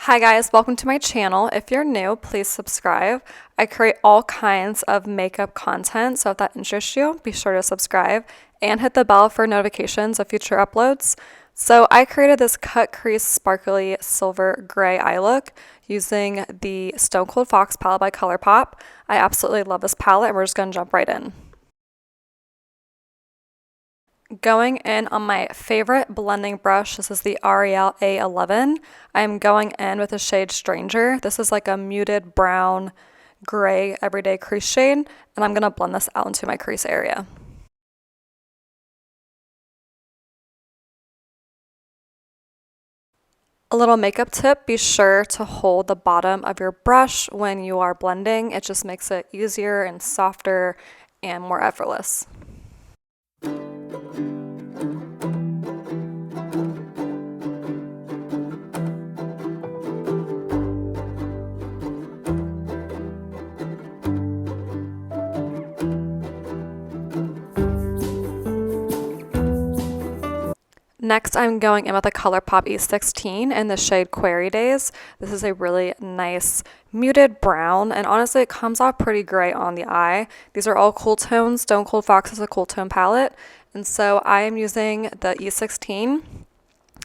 Hi guys, welcome to my channel. If you're new, please subscribe. I create all kinds of makeup content, so if that interests you, be sure to subscribe and hit the bell for notifications of future uploads. So I created this cut crease sparkly silver gray eye look using the Stone Cold Fox palette by Colourpop. I absolutely love this palette and we're just going to jump right in. Going in on my favorite blending brush, this is the L'Oreal A11. I'm going in with the shade Stranger. This is like a muted brown, gray, everyday crease shade, and I'm going to blend this out into my crease area. A little makeup tip, be sure to hold the bottom of your brush when you are blending. It just makes it easier and softer and more effortless. Next, I'm going in with a Colourpop E16 in the shade Query Days. This is a really nice muted brown, and honestly, it comes off pretty gray on the eye. These are all cool tones. Stone Cold Fox is a cool tone palette, and so I am using the E16.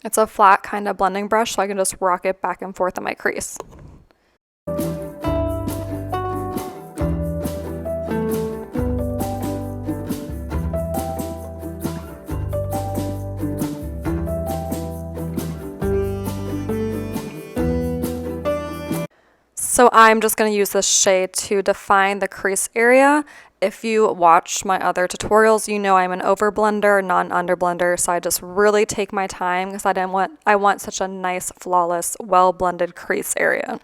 It's a flat kind of blending brush, so I can just rock it back and forth in my crease. So I'm just going to use this shade to define the crease area. If you watch my other tutorials, you know I'm an over blender, not an under blender, so I just really take my time because I want such a nice, flawless, well blended crease area.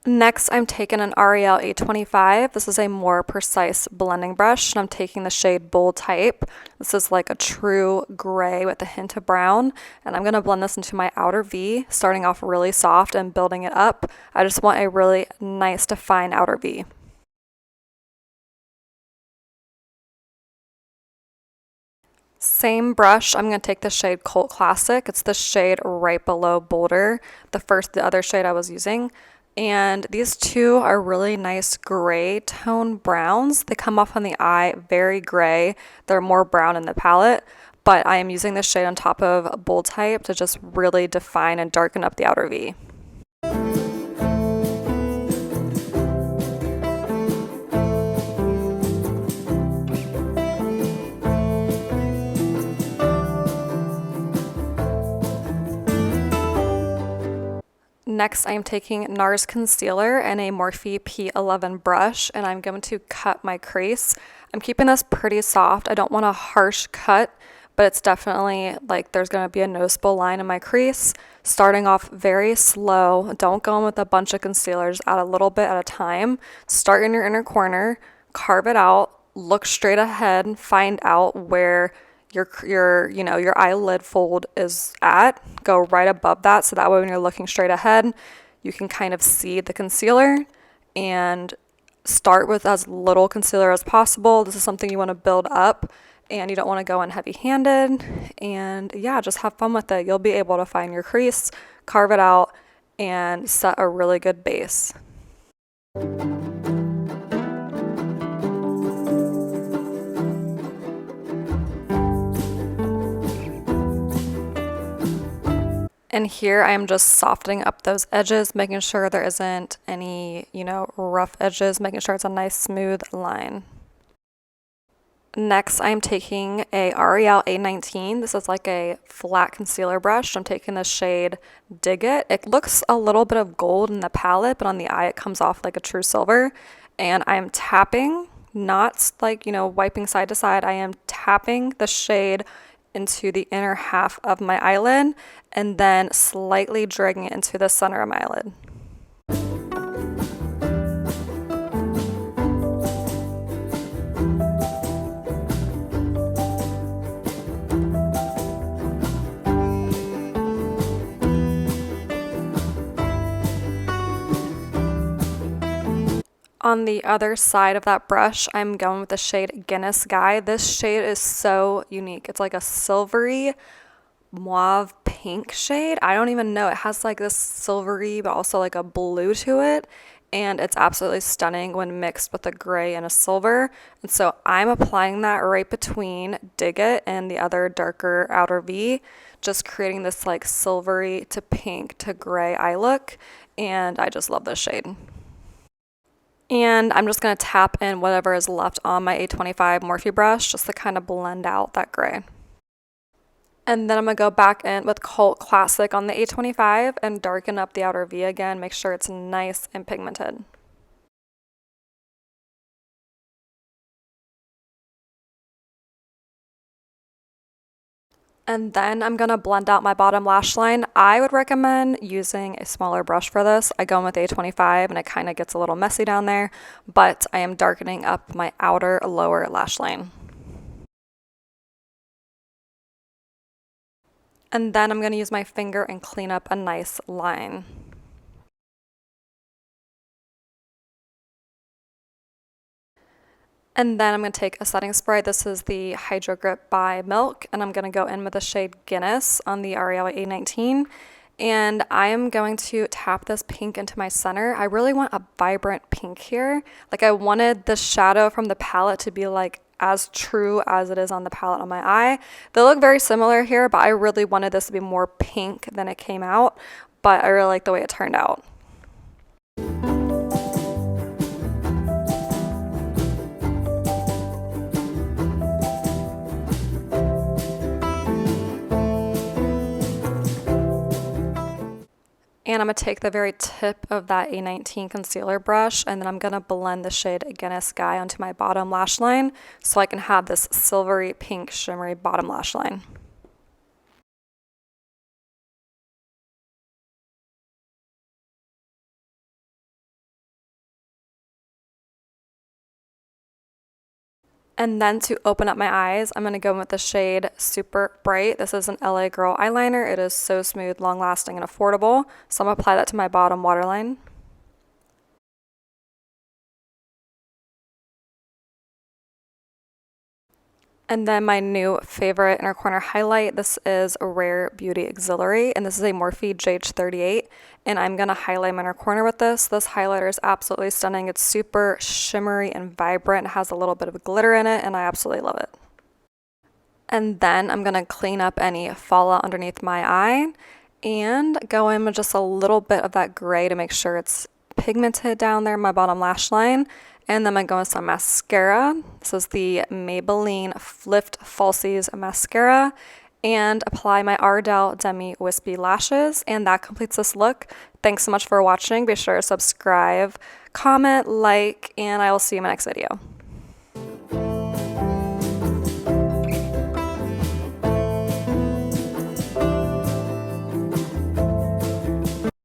Next, I'm taking an L'Oreal A25. This is a more precise blending brush, and I'm taking the shade Bold Type. This is like a true gray with a hint of brown, and I'm going to blend this into my outer V, starting off really soft and building it up. I just want a really nice, defined outer V. Same brush, I'm going to take the shade Cult Classic. It's the shade right below Bolder, the other shade I was using. And these two are really nice gray tone browns. They come off on the eye very gray. They're more brown in the palette, but I am using this shade on top of Bold Type to just really define and darken up the outer V. Next, I'm taking NARS concealer and a Morphe P11 brush, and I'm going to cut my crease. I'm keeping this pretty soft. I don't want a harsh cut, but it's definitely like there's going to be a noticeable line in my crease. Starting off very slow. Don't go in with a bunch of concealers. Add a little bit at a time. Start in your inner corner, carve it out, look straight ahead, find out where your eyelid fold is at. Go right above that, so that way when you're looking straight ahead, you can kind of see the concealer, and start with as little concealer as possible. This is something you want to build up, and you don't want to go in heavy-handed, and yeah, just have fun with it. You'll be able to find your crease, carve it out, and set a really good base. And here I am just softening up those edges, making sure there isn't any, rough edges, making sure it's a nice smooth line. Next, I'm taking a L'Oreal A19. This is like a flat concealer brush. I'm taking the shade Dig It. It looks a little bit of gold in the palette, but on the eye it comes off like a true silver. And I'm tapping, not like, wiping side to side. I am tapping the shade into the inner half of my eyelid and then slightly dragging it into the center of my eyelid. On the other side of that brush, I'm going with the shade Guinness Guy. This shade is so unique. It's like a silvery mauve pink shade. I don't even know. It has like this silvery but also like a blue to it. And it's absolutely stunning when mixed with a gray and a silver. And so I'm applying that right between Dig It and the other darker outer V, just creating this like silvery to pink to gray eye look. And I just love this shade. And I'm just going to tap in whatever is left on my A25 Morphe brush just to kind of blend out that gray. And then I'm going to go back in with Cult Classic on the A25 and darken up the outer V again, make sure it's nice and pigmented. And then I'm going to blend out my bottom lash line. I would recommend using a smaller brush for this. I go in with A25 and it kind of gets a little messy down there, but I am darkening up my outer lower lash line. And then I'm going to use my finger and clean up a nice line. And then I'm going to take a setting spray. This is the Hydro Grip by Milk, and I'm going to go in with the shade Guinness on the Ariel A19. And I am going to tap this pink into my center. I really want a vibrant pink here. Like I wanted the shadow from the palette to be like as true as it is on the palette on my eye. They look very similar here, but I really wanted this to be more pink than it came out. But I really like the way it turned out. And I'm going to take the very tip of that A19 concealer brush, and then I'm going to blend the shade Guinness Guy onto my bottom lash line so I can have this silvery pink shimmery bottom lash line. And then to open up my eyes, I'm going to go in with the shade Super Bright. This is an LA Girl eyeliner. It is so smooth, long-lasting, and affordable. So I'm going to apply that to my bottom waterline. And then my new favorite inner corner highlight, this is a Rare Beauty Auxiliary, and this is a Morphe GH38, and I'm going to highlight my inner corner with this. This highlighter is absolutely stunning. It's super shimmery and vibrant. It has a little bit of glitter in it, and I absolutely love it. And then I'm going to clean up any fallout underneath my eye and go in with just a little bit of that gray to make sure it's pigmented down there in my bottom lash line. And then I'm going to go with some mascara. This is the Maybelline Lift Falsies Mascara. And apply my Ardell Demi Wispy Lashes. And that completes this look. Thanks so much for watching. Be sure to subscribe, comment, like, and I will see you in my next video.